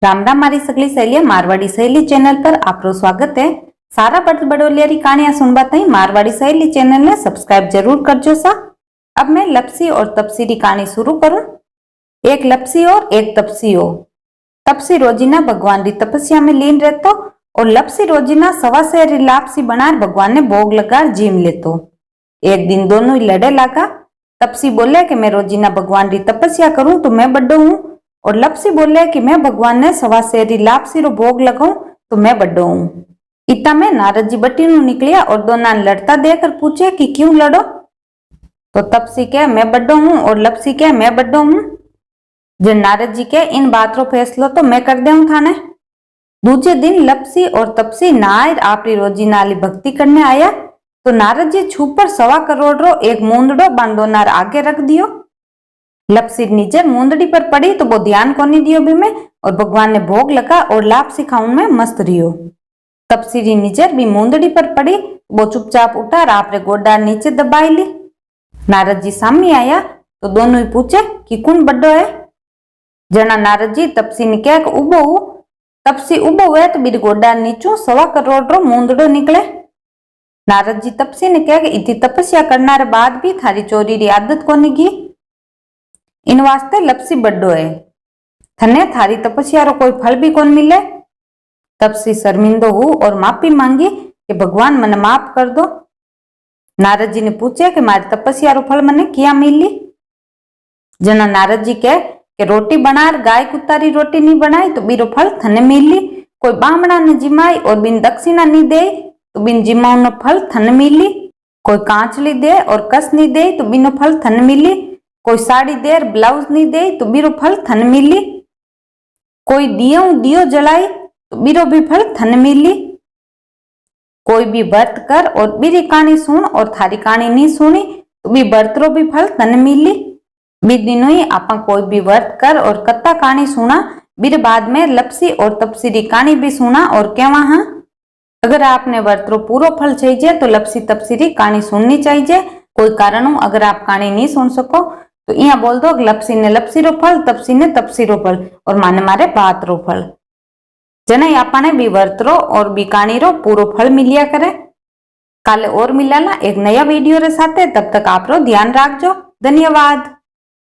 राम राम मारी सगली सहेलिया मारवाड़ी सहेली चैनल पर आपरो स्वागत है। सारा बड़ोलिया री कहानियां सुनबा तई मारवाड़ी सहेली चैनल ने सब्सक्राइब जरूर करजो सा। अब मैं लपसी और तपसी री कहानी शुरू करूं। एक लपसी और एक तपसी हो। तपसी रोजीना भगवान री तपस्या में लीन रहतो और लपसी रोजीना सवा शेर री लापसी बनार भगवान ने भोग लगार जीम लेतो। एक दिन दोनों ही लड़े लगा। तपसी बोले कि मैं रोजीना भगवान री तपस्या करूं तो मैं बड्डो हूं, और लपसी बोले कि मैं भगवान ने सवा शेरी लापसी रो भोग लगाऊं तो मैं बड्डो हूं। इतना में नारद जी बट्टी नु निकलिया और दोनों लड़ता देखकर पूछे कि क्यों लड़ो। तो तपसी कहे मैं बड्डो हूं और लपसी कहे मैं बड्डो हूं। जब नारद जी के इन बात रो फैसलो तो मैं कर देऊं थाने। दूसरे दिन लपसी और तपसी नायर आपरी रोजी नाली भक्ति करने आया तो नारद जी छुपर 1.25 करोड़ रो एक मूंदड़ो बांधो नार आगे रख दियो। लपसी निजर मूंदड़ी पर पड़ी तो वो ध्यान कोनी दियो भी में, और भगवान ने भोग लगा और लापसी खाऊन में मस्त रियो। तपसी री निजर भी मूंदड़ी पर पड़ी, वो चुपचाप उठा आपरे गोडार नीचे दबाई ली। नारद जी सामने आया तो दोनों ही पूछे कि कौन बड्डो है। जना नारद जी तपसी ने कहा कि उबो हूं। तपसी उबो हुए तो बीर गोडार नीचू 1.25 करोड़ रो मूंदड़ो निकले। नारद जी तपसी ने कहा कि इतनी तपस्या करना रे बाद भी थारी चोरी री आदत कोनी गई, इन वास्ते लपसी बड्डो है। थने थारी तपस्या रो कोई फल भी कौन मिले। तपसी शर्मिंदो हूं और माफी मांगी कि भगवान मने माफ कर दो। नारद जी ने पूछे कि मारी तपस्या रो फल मने क्या मिली। जना नारद जी कहे कि रोटी बनार गाय कुत्ता री रोटी नहीं बनाई तो बीरो फल थने मिली। कोई बामणा ने जिमाई और बिन दक्षिणा नहीं दे तो बिन जिमाऊ नो फल थने मिली। कोई कांचली दे और कस नहीं दे तो बिनो फल थने मिली। कोई साड़ी देर ब्लाउज नहीं दे तो बीरो फल थन मिली। कोई दियो जलाई तो बीरो भी फल थन मिली। कोई भी व्रत कर और बीरी कहानी सुन और थारी कहानी नहीं सुनी तो भी व्रत रो भी फल थन मिली। बी दिनों ही आपा कोई भी व्रत कर और कत्ता कहानी सुना बीर बाद में लपसी और तपसी री कहानी भी सुना और कहवा हाँ। अगर आपने व्रत रो पूरो फल चाहिए तो लपसी तपसी री कहानी सुननी चाहिए। कोई कारण अगर आप कहानी नहीं सुन सको तो यहाँ बोल दो लपसी ने लपसी रो फल, तपसी ने तपसी रो फल और माने मारे बात रो फल। जना आपने भी व्रत रो और भी कहानी रो पूरो फल मिलिया करे। काले और मिलाला एक नया वीडियो रे साथे, तब तक आप रो ध्यान रखजो। धन्यवाद।